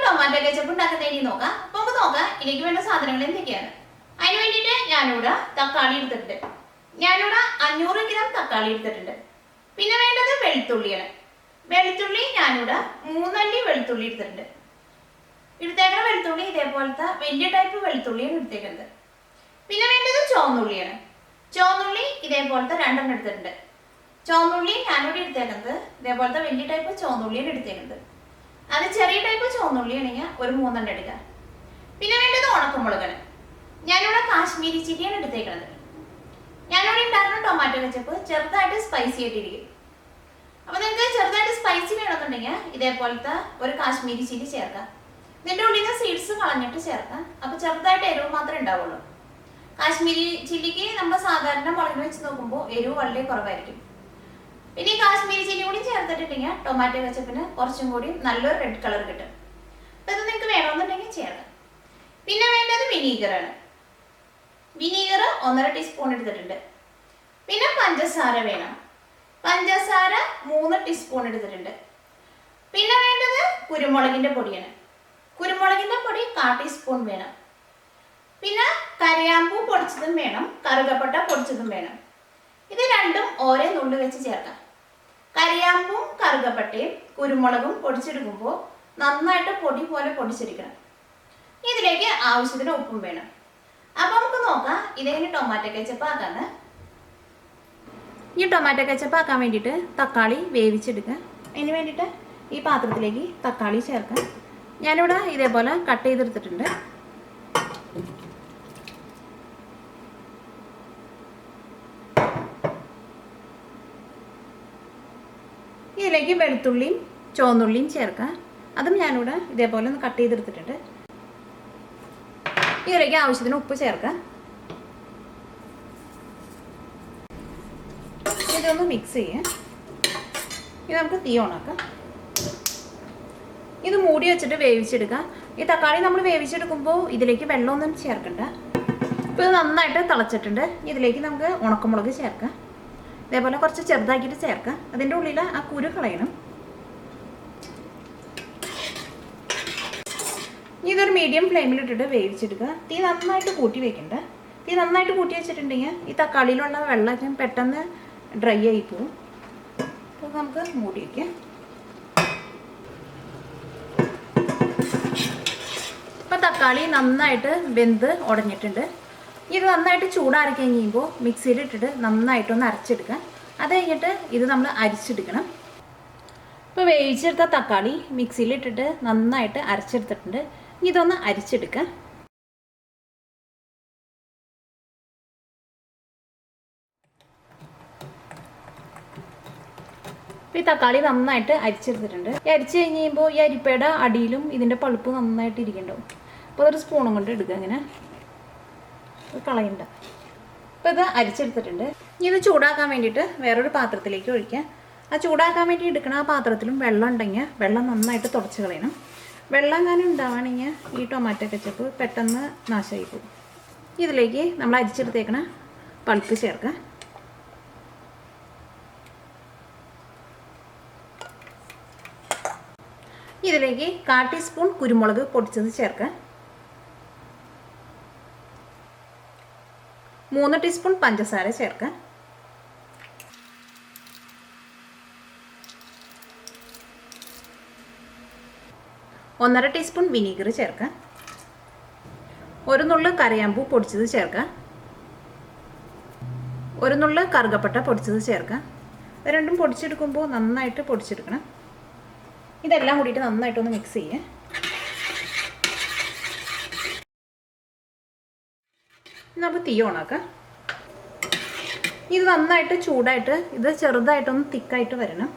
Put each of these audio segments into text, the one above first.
Tomato ketchup ഉണ്ടാക്കുന്നതിന് നോക്കാം. അപ്പോൾ നമുക്ക് നോക്കാം ഇതിലേക്ക് വേണ്ട സാധനങ്ങൾ എന്തൊക്കെയാണ്. അതിന് വേണ്ടിയിട്ട് ഞാനിവിടെ തക്കാളി എടുത്തിട്ടുണ്ട്. ഞാനിവിടെ 500 ഗ്രാം തക്കാളി എടുത്തിട്ടുണ്ട്. പിന്നെ വേണ്ടത് വെളുത്തുള്ളിയാണ്. വെളുത്തുള്ളി ഞാനിവിടെ 3 അല്ലി വെളുത്തുള്ളി എടുത്തിട്ടുണ്ട്. എടുത്തേക്കുന്ന വെളുത്തുള്ളി ഇതേപോലത്തെ വലിയ ടൈപ്പ് വെളുത്തുള്ളിയാണ് എടുത്തേക്കുന്നത്. പിന്നെ വേണ്ടത് ചുവന്നുള്ളിയാണ്. ചുവന്നുള്ളി ഇതേപോലത്തെ 2 എണ്ണം എടുത്തിട്ടുണ്ട്. ചുവന്നുള്ളി ഞാനിവിടെ എടുത്തേക്കുന്നത് ഇതേപോലത്തെ വലിയ ടൈപ്പ് ചുവന്നുള്ളിയാണ് എടുത്തേക്കുന്നത്. അത് ചെറിയ ടൈപ്പ് ചുവന്നുള്ളി ആണെങ്കിൽ ഒരു 3 എണ്ണം എടുക്കാം. പിന്നെ വേണ്ടത് ഉണക്കമുളകാണ്. ഞാനിവിടെ കാശ്മീരി ചില്ലിയാണ് എടുത്തേക്കുന്നത്. ഞാനിവിടെ ഉണ്ടാക്കുന്ന ടൊമാറ്റോ കെച്ചപ്പ് ചെറുതായിട്ട് സ്പൈസി ആയിട്ടിരിക്കും. അപ്പോൾ നിങ്ങൾക്ക് ചെറുതായിട്ട് സ്പൈസി വേണമെന്നുണ്ടെങ്കിൽ ഇതേപോലത്തെ ഒരു കാശ്മീരി ചില്ലി ചേർക്കാം. ഇതിൻ്റെ ഉള്ളിൽ നിന്ന് സീഡ്സ് കളഞ്ഞിട്ട് ചേർക്കാം. അപ്പോൾ ചെറുതായിട്ട് എരിവ് മാത്രമേ ഉണ്ടാവുള്ളൂ. കാശ്മീരി ചില്ലിക്ക് നമ്മൾ സാധാരണ മുളകിന് വെച്ച് നോക്കുമ്പോൾ എരിവ് വളരെ കുറവായിരിക്കും. പിന്നെ ഈ കാശ്മീരി ചില്ലി കൂടി ചേർത്തിട്ടുണ്ടെങ്കിൽ ടൊമാറ്റോ കെച്ചപ്പിന് കുറച്ചും കൂടി നല്ലൊരു റെഡ് കളർ കിട്ടും. അപ്പോൾ ഇത് നിങ്ങൾക്ക് വേണമെന്നുണ്ടെങ്കിൽ ചേർക്കാം. പിന്നെ വേണ്ടത് വിനീഗറാണ്. വിനീഗർ 1.5 ടീസ്പൂൺ എടുത്തിട്ടുണ്ട്. പിന്നെ പഞ്ചസാര വേണം. പഞ്ചസാര 3 ടീസ്പൂൺ എടുത്തിട്ടുണ്ട്. പിന്നെ വേണ്ടത് കുരുമുളകിൻ്റെ പൊടിയാണ്. കുരുമുളകിൻ്റെ പൊടി 1/4 ടീസ്പൂൺ വേണം. പിന്നെ കരയാമ്പൂ പൊടിച്ചതും വേണം, കറുകപ്പട്ട പൊടിച്ചതും വേണം. ഇത് രണ്ടും ഓരോ നുള്ളു വെച്ച് ചേർക്കാം. കരയാമ്പും കറുകപ്പട്ടയും കുരുമുളകും പൊടിച്ചെടുക്കുമ്പോൾ നന്നായിട്ട് പൊടി പോലെ പൊടിച്ചെടുക്കണം. ഇതിലേക്ക് ആവശ്യത്തിന് ഉപ്പും വേണം. അപ്പോൾ നമുക്ക് നോക്കാം ഇതെങ്ങനെ ടൊമാറ്റോ കെച്ചപ്പ് ആക്കാന്ന്. ഈ ടൊമാറ്റോ കെച്ചപ്പ് ആക്കാൻ വേണ്ടിയിട്ട് തക്കാളി വേവിച്ചെടുക്കുക. അതിന് വേണ്ടിയിട്ട് ഈ പാത്രത്തിലേക്ക് തക്കാളി ചേർക്കാം. ഞാനിവിടെ ഇതേപോലെ കട്ട് ചെയ്തെടുത്തിട്ടുണ്ട്. ഇതിലേക്ക് വെളുത്തുള്ളിയും ചുവന്നുള്ളിയും ചേർക്കാം. അതും ഞാനിവിടെ ഇതേപോലെ ഒന്ന് കട്ട് ചെയ്തെടുത്തിട്ടുണ്ട്. ഇതിലേക്ക് ആവശ്യത്തിന് ഉപ്പ് ചേർക്കാം. ഇതൊന്ന് മിക്സ് ചെയ്യാം. ഇത് നമുക്ക് തീ ഓണാക്കാം. ഇത് മൂടി വെച്ചിട്ട് വേവിച്ചെടുക്കാം. ഈ തക്കാളി നമ്മൾ വേവിച്ചെടുക്കുമ്പോൾ ഇതിലേക്ക് വെള്ളമൊന്നും ചേർക്കണ്ട. ഇപ്പോൾ ഇത് നന്നായിട്ട് തിളച്ചിട്ടുണ്ട്. ഇതിലേക്ക് നമുക്ക് ഉണക്കമുളക് ചേർക്കാം. ഇതേപോലെ കുറച്ച് ചെറുതാക്കിയിട്ട് ചേർക്കാം. അതിൻ്റെ ഉള്ളിൽ ആ കുരു കളയണം. ഇതൊരു മീഡിയം ഫ്ലെയിമിലിട്ടിട്ട് വേവിച്ചെടുക്കുക. തീ നന്നായിട്ട് കൂട്ടി വെക്കണ്ട. തീ നന്നായിട്ട് കൂട്ടി വെച്ചിട്ടുണ്ടെങ്കിൽ ഈ തക്കാളിയിലുള്ള വെള്ളം പെട്ടെന്ന് ഡ്രൈ ആയി പോകും. അപ്പോൾ നമുക്ക് മൂടി വയ്ക്കാം. ഇപ്പോൾ തക്കാളി നന്നായിട്ട് വെന്ത് ഉടഞ്ഞിട്ടുണ്ട്. ഇത് നന്നായിട്ട് ചൂടാറി കഴിയുമ്പോൾ മിക്സിയിലിട്ടിട്ട് നന്നായിട്ടൊന്ന് അരച്ചെടുക്കാം. അത് കഴിഞ്ഞിട്ട് ഇത് നമ്മൾ അരിച്ചെടുക്കണം. ഇപ്പോൾ വേവിച്ചെടുത്ത തക്കാളി മിക്സിയിലിട്ടിട്ട് നന്നായിട്ട് അരച്ചെടുത്തിട്ടുണ്ട്. ഇതൊന്ന് അരിച്ചെടുക്കാം. ഇപ്പോൾ ഈ തക്കാളി നന്നായിട്ട് അരിച്ചെടുത്തിട്ടുണ്ട്. അരിച്ച് കഴിഞ്ഞ് കഴിയുമ്പോൾ ഈ അരിപ്പയുടെ അടിയിലും ഇതിൻ്റെ പളുപ്പ് നന്നായിട്ട് ഇരിക്കുന്നുണ്ടാവും. അപ്പോൾ അതൊരു സ്പൂണും കൊണ്ട് എടുക്കുക. ഇങ്ങനെ കളയണ്ട. അപ്പോൾ ഇത് അരിച്ചെടുത്തിട്ടുണ്ട്. ഇത് ചൂടാക്കാൻ വേണ്ടിയിട്ട് വേറൊരു പാത്രത്തിലേക്ക് ഒഴിക്കാം. ആ ചൂടാക്കാൻ വേണ്ടി എടുക്കണം ആ പാത്രത്തിലും വെള്ളം ഉണ്ടെങ്കിൽ വെള്ളം നന്നായിട്ട് തുടച്ച് കളയണം. വെള്ളം എങ്ങാനും ഉണ്ടാവുകയാണെങ്കിൽ ഈ ടൊമാറ്റോ കെച്ചപ്പ് പെട്ടെന്ന് നാശമായി പോകും. ഇതിലേക്ക് നമ്മൾ അരിച്ചെടുത്തേക്കണ പൾപ്പ് ചേർക്കാം. ഇതിലേക്ക് 1/4 ടീസ്പൂൺ കുരുമുളക് പൊടിച്ചത് ചേർക്കാം. 3 ടീസ്പൂൺ പഞ്ചസാര ചേർക്കാം. ഒന്നര ടീസ്പൂൺ വിനീഗർ ചേർക്കാം. ഒരു നുള്ളു കരയാമ്പൂ പൊടിച്ചത് ചേർക്കാം. ഒരു നുള്ളു കറുകപ്പട്ട പൊടിച്ചത് ചേർക്കാം. ഇത് രണ്ടും പൊടിച്ചെടുക്കുമ്പോൾ നന്നായിട്ട് പൊടിച്ചെടുക്കണം. ഇതെല്ലാം കൂടിയിട്ട് നന്നായിട്ടൊന്ന് മിക്സ് ചെയ്യാം. നമുക്ക് തീ ഓണാക്കാം. ഇത് നന്നായിട്ട് ചൂടായിട്ട് ഇത് ചെറുതായിട്ടൊന്ന് തിക്കായിട്ട് വരണം.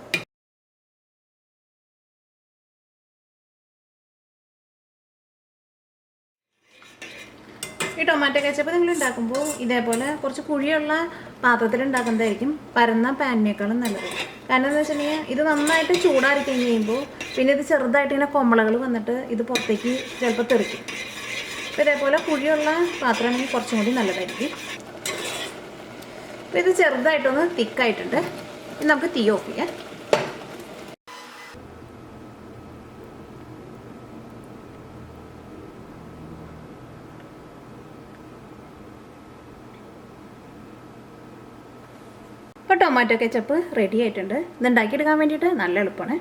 ഈ ടൊമാറ്റോ കെച്ചപ്പ് നിങ്ങൾ ഉണ്ടാക്കുമ്പോൾ ഇതേപോലെ കുറച്ച് കുഴിയുള്ള പാത്രത്തിൽ ഉണ്ടാക്കുന്നതായിരിക്കും പരന്ന പാനിനേക്കാളും നല്ലത്. കാരണം എന്താ വെച്ചിട്ടുണ്ടെങ്കിൽ ഇത് നന്നായിട്ട് ചൂടാറി കഴിഞ്ഞ് കഴിയുമ്പോൾ പിന്നെ ഇത് ചെറുതായിട്ട് ഇങ്ങനെ കൊമ്മളകൾ വന്നിട്ട് ഇത് പുറത്തേക്ക് ചിലപ്പോൾ തെറിക്കും. അപ്പോൾ ഇതേപോലെ കുഴിയുള്ള പാത്രമാണെങ്കിൽ കുറച്ചും കൂടി നല്ലതായിരിക്കും. അപ്പോൾ ഇത് ചെറുതായിട്ടൊന്ന് തിക്കായിട്ടുണ്ട്. ഇനി നമുക്ക് തീ ഓഫ് ചെയ്യാം. അപ്പോൾ ടൊമാറ്റോ കെച്ചപ്പ് റെഡി ആയിട്ടുണ്ട്. ഇത് ഉണ്ടാക്കിയെടുക്കാൻ വേണ്ടിയിട്ട് നല്ല എളുപ്പമാണ്.